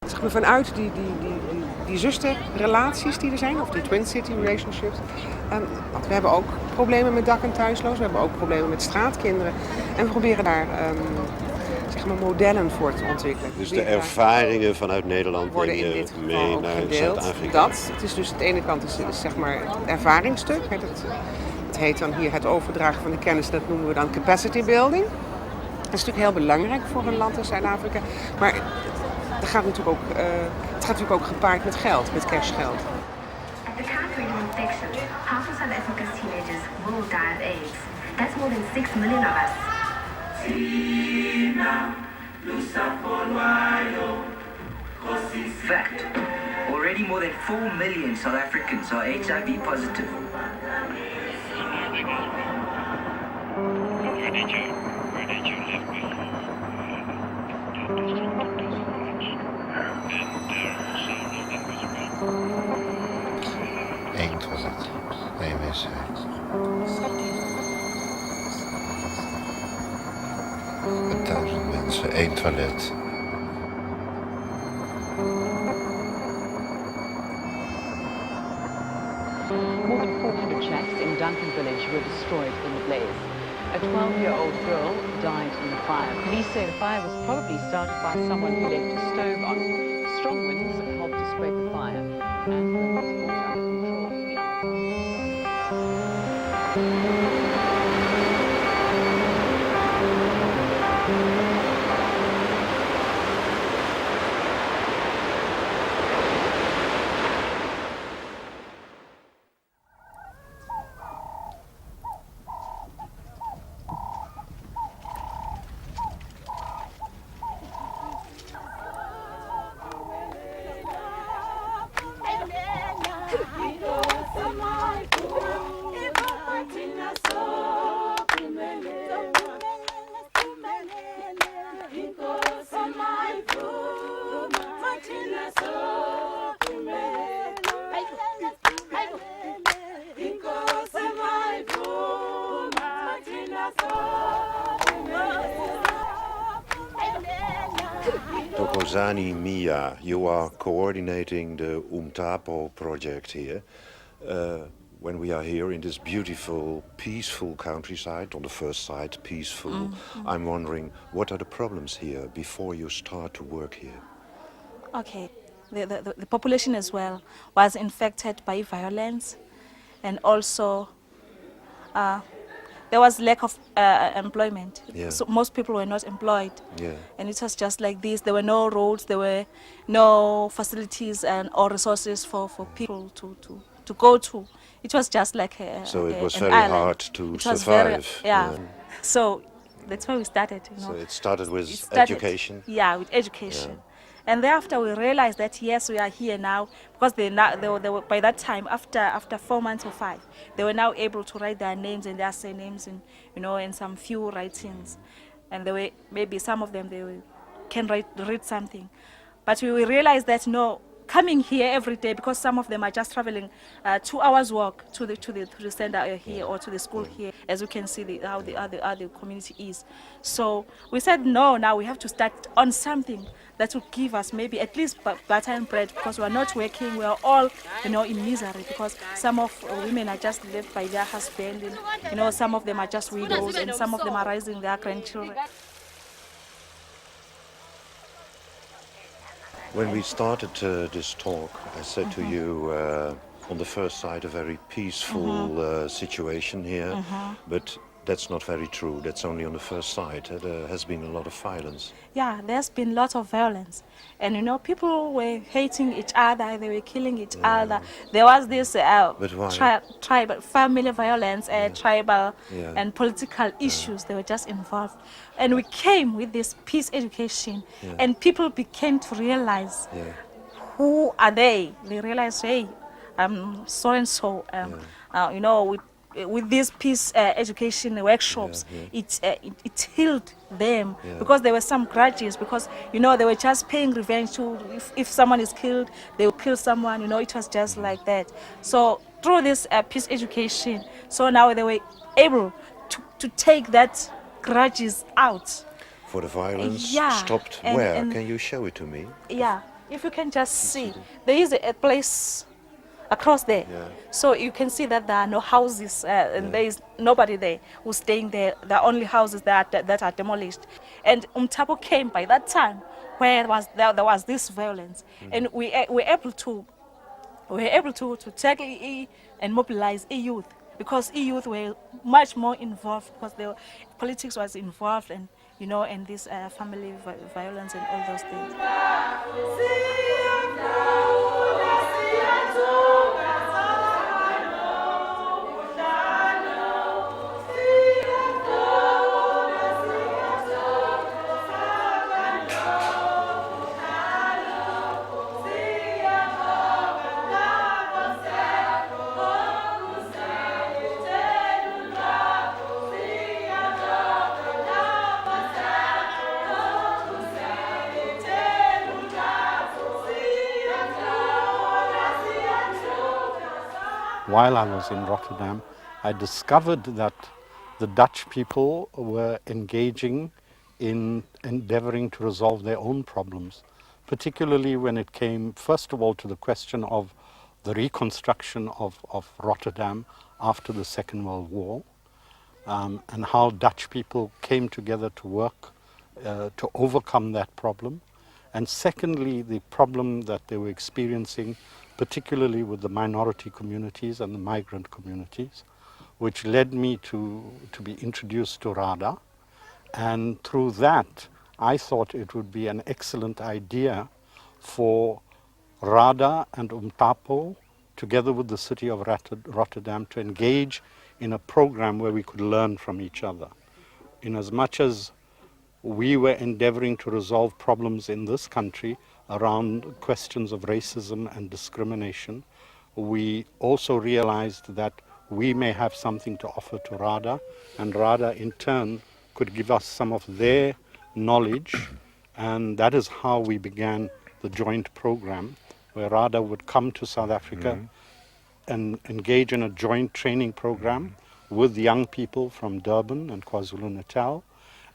Zeg maar, vanuit die zusterrelaties die er zijn, of die twin city relationships. Want we hebben ook problemen met dak- en thuislozen, we hebben ook problemen met straatkinderen. En we proberen daar zeg maar modellen voor te ontwikkelen. Dus de ervaringen vanuit Nederland worden in dit geval ook gedeeld. Het is dus aan de ene kant is zeg maar het ervaringsstuk. Het heet dan hier het overdragen van de kennis, dat noemen we dan capacity building. Dat is natuurlijk heel belangrijk voor een land als Zuid-Afrika. Maar het gaat natuurlijk ook gepaard met geld, met cashgeld. At the time of infection, half of South Africa's teenagers will die of AIDS. That's more than 6 million of us. Fact, already more than 4 million South Africans are HIV positive. Where did you live before? Eén toilet, één wc. 1000 mensen, één toilet. More than 400 shacks in Duncan village were destroyed in the blaze. A 12-year-old girl died in the fire. Police say the fire was probably started by someone who left a stove on. Strong winds helped to spread the fire, and it was brought under control. Zani Mia, you are coordinating the Umtapo project here. When we are here in this beautiful, peaceful countryside, on the first side, peaceful, I'm wondering, what are the problems here before you start to work here? Okay, the population as well was infected by violence, and also there was lack of employment. Yeah. So most people were not employed. Yeah. And it was just like this. There were no roads, there were no facilities or resources for people to go to. It was just like so it was an very island. hard to It was survive. Yeah. So that's where we started. So it started with education? Yeah, with education. Yeah. And thereafter we realized that yes, we are here now, because they were, by that time, after 4 months or 5, they were now able to write their names and their surnames and some few writings. And they were, maybe some of them can read something. But we realized that no, coming here every day, because some of them are just traveling 2 hours walk to the center here or to the school here, as you can see how the community is. So we said no, now we have to start on something that will give us maybe at least butter and bread, because we are not working, we are all in misery, because some of women are just left by their husband, and some of them are just widows, and some of them are raising their grandchildren. When we started this talk, I said to you, on the first sight, a very peaceful situation here, but that's not very true. That's only on the first sight. There has been a lot of violence. Yeah, there's been lots of violence. And people were hating each other, they were killing each other. There was this tribal, family violence, tribal and political issues. They were just involved. And we came with this peace education, and people began to realize who are they. They realized, hey, I'm so and so. With these peace education workshops, it healed them, because there were some grudges, because they were just paying revenge to, if someone is killed, they will kill someone, it was just like that. So through this peace education, so now they were able to take that grudges out. For the violence stopped and where? Can you show it to me? Yeah, if you can just see, there is a place across there. Yeah. So you can see that there are no houses, and there is nobody there who's staying there. There are only houses that are demolished. And Umtapo came by that time where there was this violence. And we were able to tackle and mobilize youth, because youth were much more involved, because politics was involved, and and this family violence and all those things. While I was in Rotterdam, I discovered that the Dutch people were engaging in endeavoring to resolve their own problems, particularly when it came, first of all, to the question of the reconstruction of Rotterdam after the Second World War, and how Dutch people came together to work to overcome that problem. And secondly, the problem that they were experiencing, particularly with the minority communities and the migrant communities, which led me to be introduced to RADA. And through that, I thought it would be an excellent idea for RADA and Umtapo, together with the city of Rotterdam, to engage in a program where we could learn from each other. In as much as we were endeavoring to resolve problems in this country around questions of racism and discrimination, we also realized that we may have something to offer to RADA, and RADA in turn could give us some of their knowledge, and that is how we began the joint program, where RADA would come to South Africa and engage in a joint training program with young people from Durban and KwaZulu-Natal,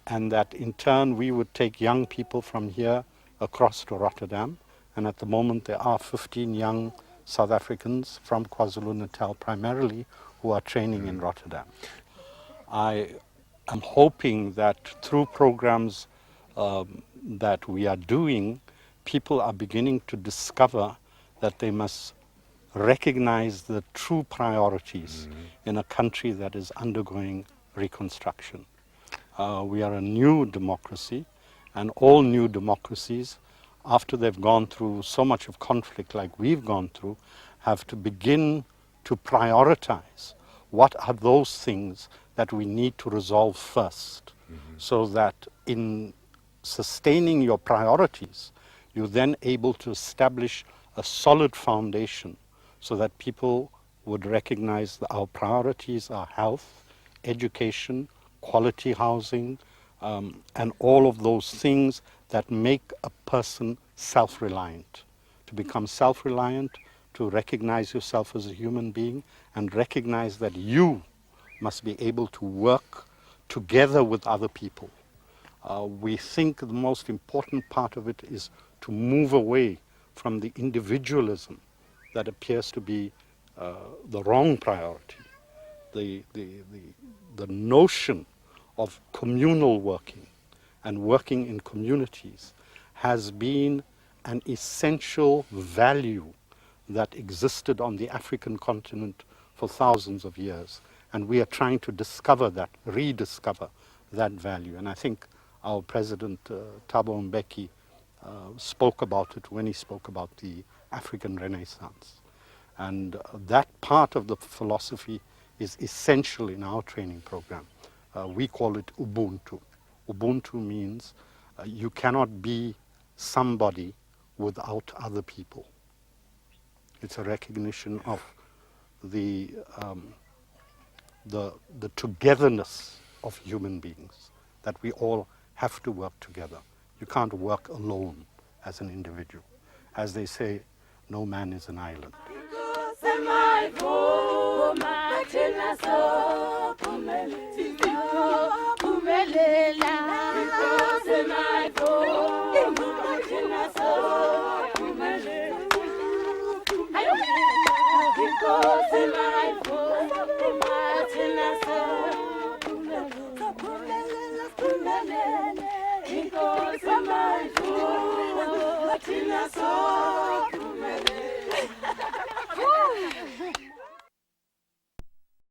and that in turn we would take young people from here across to Rotterdam. And at the moment there are 15 young South Africans from KwaZulu-Natal primarily who are training in Rotterdam. I am hoping that through programs that we are doing, people are beginning to discover that they must recognize the true priorities in a country that is undergoing reconstruction. We are a new democracy, and all new democracies, after they've gone through so much of conflict like we've gone through, have to begin to prioritize what are those things that we need to resolve first, so that in sustaining your priorities, you're then able to establish a solid foundation so that people would recognize that our priorities are health, education, quality housing, and all of those things that make a person self-reliant. To become self-reliant, to recognize yourself as a human being, and recognize that you must be able to work together with other people. We think the most important part of it is to move away from the individualism that appears to be the wrong priority. The notion of communal working and working in communities has been an essential value that existed on the African continent for thousands of years. And we are trying to discover that, rediscover that value. And I think our President Thabo Mbeki spoke about it when he spoke about the African Renaissance. And that part of the philosophy is essential in our training program. We call it Ubuntu. Ubuntu means you cannot be somebody without other people. It's a recognition of the togetherness of human beings, that we all have to work together. You can't work alone as an individual. As they say, no man is an island. Pumelela, thina sonke